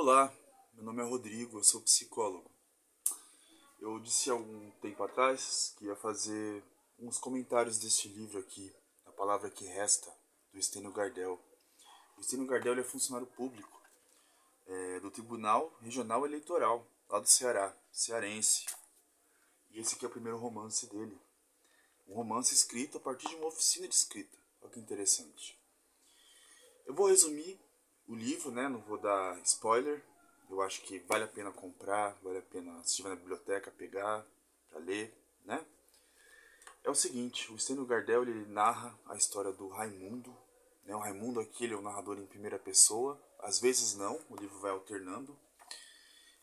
Olá, meu nome é Rodrigo, eu sou psicólogo. Eu disse há algum tempo atrás que ia fazer uns comentários deste livro aqui, A Palavra que Resta, do Stênio Gardel. O Stênio Gardel ele é funcionário público do Tribunal Regional Eleitoral, lá do Ceará, cearense. E esse aqui é o primeiro romance dele. Um romance escrito a partir de uma oficina de escrita. Olha que interessante. Eu vou resumir o livro, né? Não vou dar spoiler. Eu acho que vale a pena comprar, vale a pena, se estiver na biblioteca, pegar para ler, né? É o seguinte, o Stênio Gardel ele narra a história do Raimundo, né? O Raimundo aqui ele é o narrador em primeira pessoa, às vezes não, o livro vai alternando.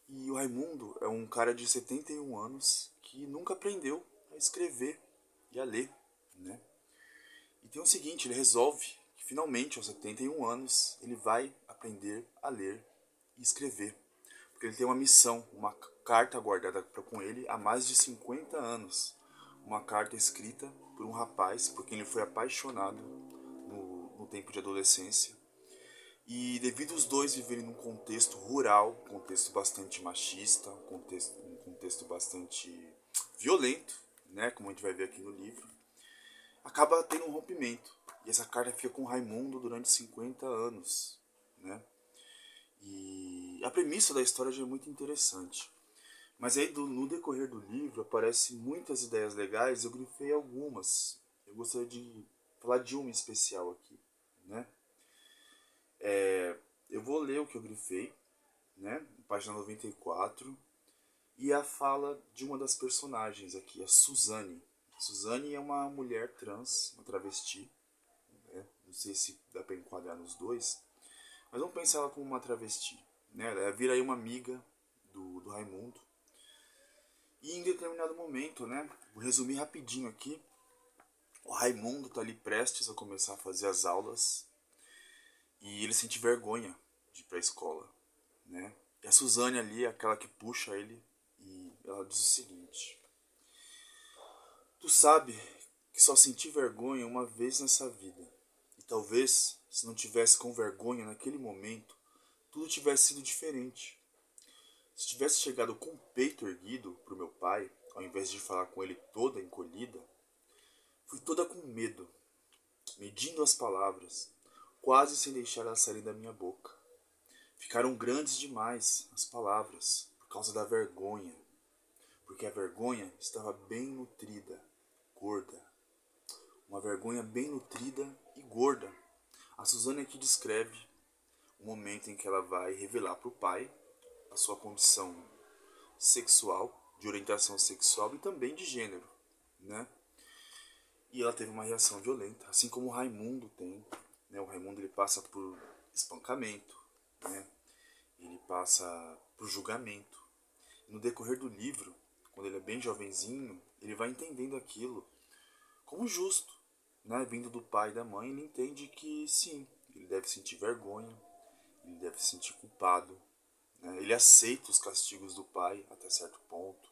E o Raimundo é um cara de 71 anos que nunca aprendeu a escrever e a ler, né? E tem o seguinte, ele resolve que finalmente aos 71 anos ele vai aprender a ler e escrever. Porque ele tem uma missão, uma carta guardada com ele há mais de 50 anos. Uma carta escrita por um rapaz por quem ele foi apaixonado no tempo de adolescência. E devido os dois viverem num contexto rural, um contexto bastante machista, um contexto bastante violento, né, como a gente vai ver aqui no livro, acaba tendo um rompimento. E essa carta fica com Raimundo durante 50 anos, né? E a premissa da história já é muito interessante. Mas aí no decorrer do livro aparecem muitas ideias legais, eu grifei algumas. Eu gostaria de falar de uma especial aqui, né? Eu vou ler o que eu grifei, né? Página 94. E a fala de uma das personagens aqui, a Suzane. A Suzane é uma mulher trans, uma travesti, né? Não sei se dá para enquadrar nos dois, mas vamos pensar ela como uma travesti, né? Ela vira aí uma amiga do Raimundo. E em determinado momento, né? Vou resumir rapidinho aqui. O Raimundo tá ali prestes a começar a fazer as aulas e ele sente vergonha de ir pra escola, né? E a Suzane ali é aquela que puxa ele e ela diz o seguinte: Tu sabe que só senti vergonha uma vez nessa vida. E talvez, se não tivesse com vergonha naquele momento, tudo tivesse sido diferente. Se tivesse chegado com o peito erguido pro meu pai, ao invés de falar com ele toda encolhida, fui toda com medo, medindo as palavras, quase sem deixar elas saírem da minha boca. Ficaram grandes demais as palavras, por causa da vergonha, porque a vergonha estava bem nutrida, gorda. Uma vergonha bem nutrida e gorda. A Suzane aqui descreve o momento em que ela vai revelar para o pai a sua condição sexual, de orientação sexual e também de gênero, né? E ela teve uma reação violenta, assim como o Raimundo tem, né? O Raimundo ele passa por espancamento, né? Ele passa por julgamento. E no decorrer do livro, quando ele é bem jovenzinho, ele vai entendendo aquilo como justo, né? Vindo do pai e da mãe, ele entende que sim, ele deve sentir vergonha, ele deve se sentir culpado, né? Ele aceita os castigos do pai até certo ponto.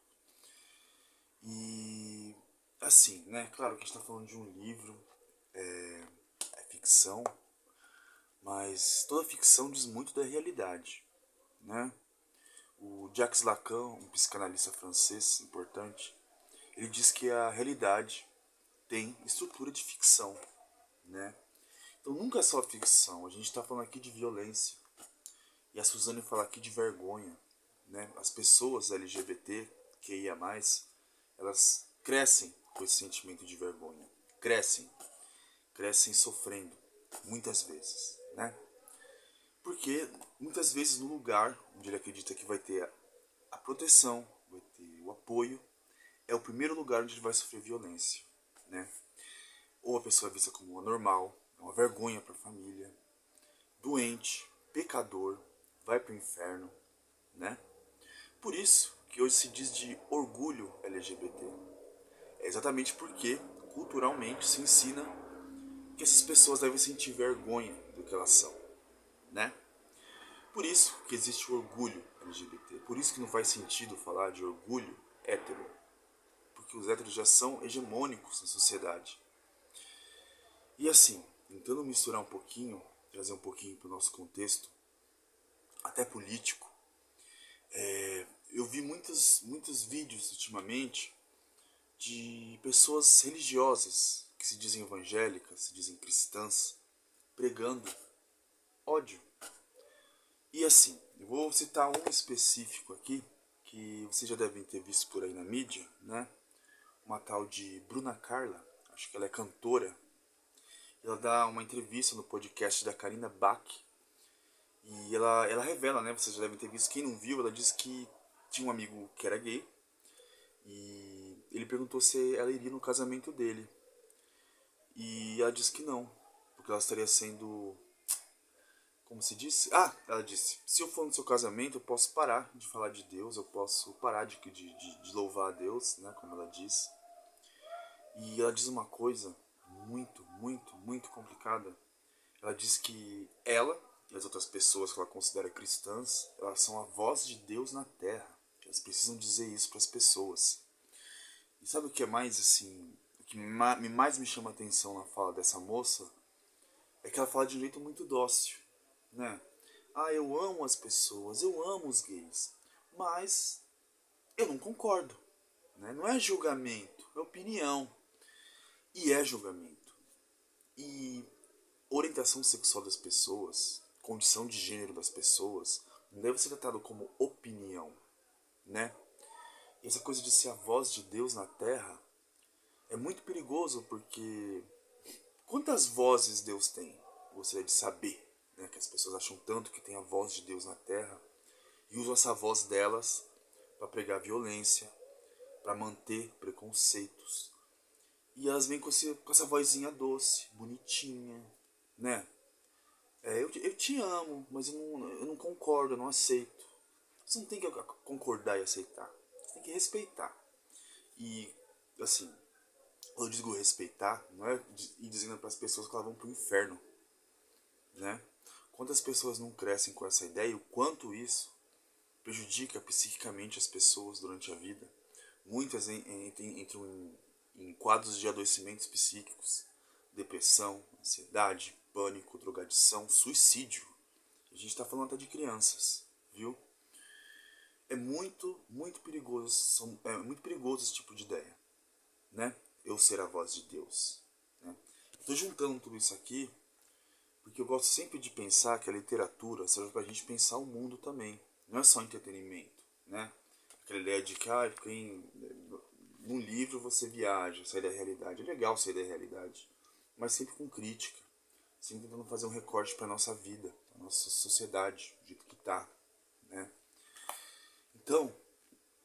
E assim, né? Claro que a gente está falando de um livro, é ficção, mas toda ficção diz muito da realidade, né? O Jacques Lacan, um psicanalista francês importante, ele diz que a realidade tem estrutura de ficção, né? Então nunca é só ficção, a gente está falando aqui de violência. E a Suzane fala aqui de vergonha, né? As pessoas LGBT, QIA+, elas crescem com esse sentimento de vergonha. Crescem sofrendo, muitas vezes, né? Porque muitas vezes no lugar onde ele acredita que vai ter a proteção, vai ter o apoio, é o primeiro lugar onde ele vai sofrer violência, né? Ou a pessoa é vista como anormal, é uma vergonha para a família, doente, pecador, vai para o inferno, né? Por isso que hoje se diz de orgulho LGBT. É exatamente porque culturalmente se ensina que essas pessoas devem sentir vergonha do que elas são, né? Por isso que existe o orgulho LGBT. Por isso que não faz sentido falar de orgulho hétero. Porque os héteros já são hegemônicos na sociedade. E assim, tentando misturar um pouquinho, trazer um pouquinho para o nosso contexto, até político. Eu vi muitos vídeos ultimamente de pessoas religiosas que se dizem evangélicas, se dizem cristãs, pregando ódio. E assim, eu vou citar um específico aqui, que vocês já devem ter visto por aí na mídia, né? Uma tal de Bruna Carla, acho que ela é cantora. Ela dá uma entrevista no podcast da Karina Bach. E ela revela, né? Vocês já devem ter visto. Quem não viu, ela disse que tinha um amigo que era gay. E ele perguntou se ela iria no casamento dele. E ela disse que não. Porque ela estaria sendo... Como se disse? Ah, ela disse: se eu for no seu casamento, eu posso parar de falar de Deus. Eu posso parar de louvar a Deus, né? Como ela diz. E ela diz uma coisa muito complicada. Ela diz que ela e as outras pessoas que ela considera cristãs, elas são a voz de Deus na terra. Elas precisam dizer isso para as pessoas. E sabe o que é mais assim, o que mais me chama a atenção na fala dessa moça? É que ela fala de um jeito muito dócil, né? Ah, eu amo as pessoas, eu amo os gays, mas eu não concordo, né? Não é julgamento, é opinião. E é julgamento. E orientação sexual das pessoas, condição de gênero das pessoas, não deve ser tratado como opinião, né? E essa coisa de ser a voz de Deus na Terra é muito perigoso, porque quantas vozes Deus tem? Gostaria de saber, né? Que as pessoas acham tanto que tem a voz de Deus na Terra e usam essa voz delas para pregar violência, para manter preconceitos. E elas vêm com essa vozinha doce, bonitinha, né? Eu te amo, mas eu não concordo, eu não aceito. Você não tem que concordar e aceitar. Você tem que respeitar. E, assim, quando eu digo respeitar, não é ir dizendo para as pessoas que elas vão para o inferno, né? Quantas pessoas não crescem com essa ideia e o quanto isso prejudica psiquicamente as pessoas durante a vida. Muitas entram em quadros de adoecimentos psíquicos, depressão, ansiedade, pânico, drogadição, suicídio. A gente está falando até de crianças, viu? É muito perigoso, é muito perigoso esse tipo de ideia, né? Eu ser a voz de Deus, né? Estou juntando tudo isso aqui porque eu gosto sempre de pensar que a literatura serve para a gente pensar o mundo também. Não é só entretenimento, né? Aquela ideia de que num livro você viaja, sai da realidade. É legal sair da realidade, mas sempre com crítica, sempre tentando fazer um recorte para nossa vida, para nossa sociedade, do jeito que tá, né? Então,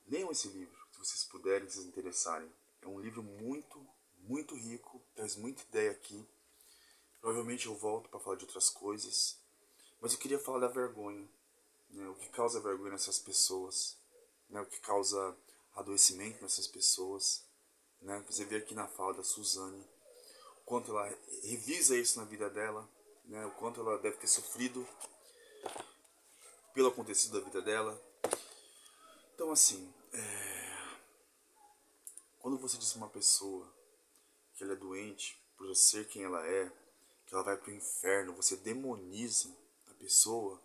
leiam esse livro, se vocês puderem, se vocês interessarem. É um livro muito rico, traz muita ideia aqui. Provavelmente eu volto para falar de outras coisas, mas eu queria falar da vergonha, né? O que causa vergonha nessas pessoas, né? O que causa adoecimento nessas pessoas, né? Você vê aqui na fala da Suzane, o quanto ela revisa isso na vida dela, né? O quanto ela deve ter sofrido pelo acontecido da vida dela. Então, assim, quando você diz pra uma pessoa que ela é doente por ser quem ela é, que ela vai pro inferno, você demoniza a pessoa,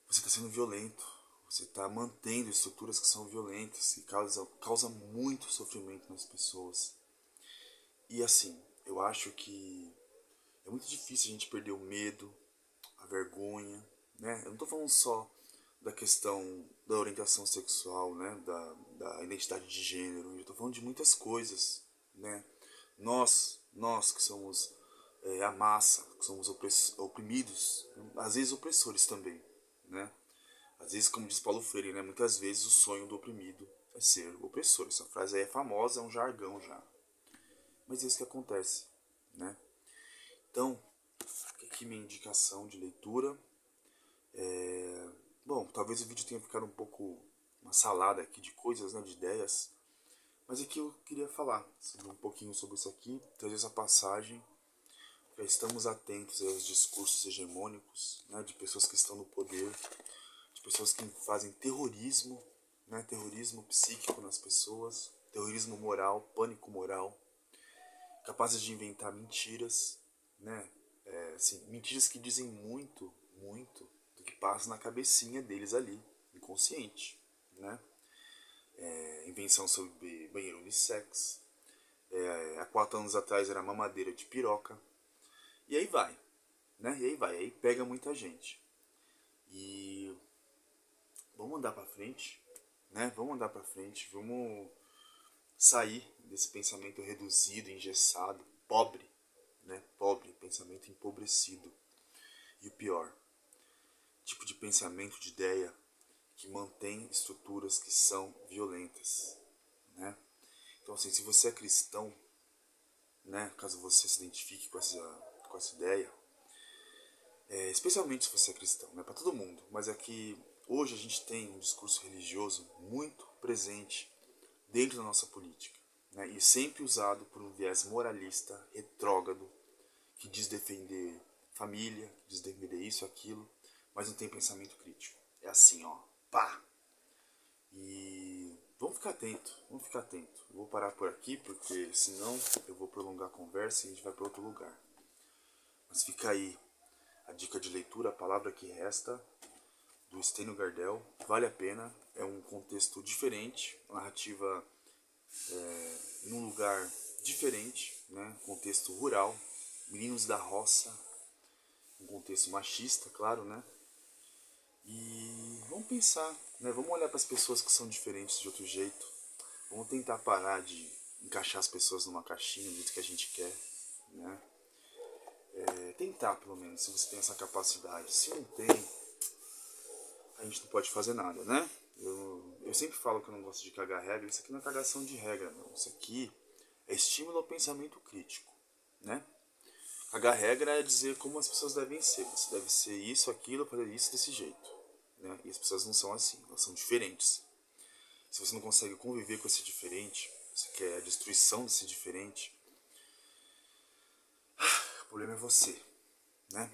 você está sendo violento. Você está mantendo estruturas que são violentas e causa muito sofrimento nas pessoas. E assim, eu acho que é muito difícil a gente perder o medo, a vergonha, né? Eu não estou falando só da questão da orientação sexual, né? Da identidade de gênero. Eu estou falando de muitas coisas, né? Nós que somos a massa, que somos oprimidos, às vezes opressores também, né? Às vezes, como diz Paulo Freire, né? Muitas vezes o sonho do oprimido é ser o opressor. Essa frase aí é famosa, é um jargão já. Mas é isso que acontece, né? Então, aqui minha indicação de leitura. Bom, talvez o vídeo tenha ficado um pouco uma salada aqui de coisas, né, de ideias. Mas aqui eu queria falar um pouquinho sobre isso aqui, trazer essa passagem. Já estamos atentos aos discursos hegemônicos, né, de pessoas que estão no poder, de pessoas que fazem terrorismo, né, terrorismo psíquico nas pessoas, terrorismo moral, pânico moral, capazes de inventar mentiras, né, assim, mentiras que dizem muito passa na cabecinha deles ali, inconsciente, né? Invenção sobre banheiro unissex. Há 4 anos atrás era mamadeira de piroca. E aí vai, né? E aí vai, aí pega muita gente. E vamos andar pra frente, né? Vamos andar pra frente, vamos sair desse pensamento reduzido, engessado, pobre, né? Pobre, pensamento empobrecido. E o pior, tipo de pensamento, de ideia que mantém estruturas que são violentas, né? Então, assim, se você é cristão, né, caso você se identifique com essa ideia, especialmente se você é cristão, né, para todo mundo, mas é que hoje a gente tem um discurso religioso muito presente dentro da nossa política, né, e sempre usado por um viés moralista, retrógrado, que diz defender família, que diz defender isso, aquilo, mas não tem pensamento crítico. É assim, ó, pá! E vamos ficar atento, vamos ficar atento. Eu vou parar por aqui porque senão eu vou prolongar a conversa e a gente vai para outro lugar. Mas fica aí a dica de leitura, a palavra que resta, do Stênio Gardel. Vale a pena, é um contexto diferente, uma narrativa num lugar diferente, né? Contexto rural, meninos da roça, um contexto machista, claro, né? E vamos pensar, né? Vamos olhar para as pessoas que são diferentes de outro jeito. Vamos tentar parar de encaixar as pessoas numa caixinha do jeito que a gente quer, né? Tentar, pelo menos, se você tem essa capacidade. Se não tem, a gente não pode fazer nada, né? Eu sempre falo que eu não gosto de cagar regra. Isso aqui não é cagação de regra, não. Isso aqui é estímulo ao pensamento crítico, né? Cagar regra é dizer como as pessoas devem ser. Você deve ser isso, aquilo, fazer isso desse jeito, né? E as pessoas não são assim, elas são diferentes. Se você não consegue conviver com esse diferente, você quer a destruição desse diferente, o problema é você, né?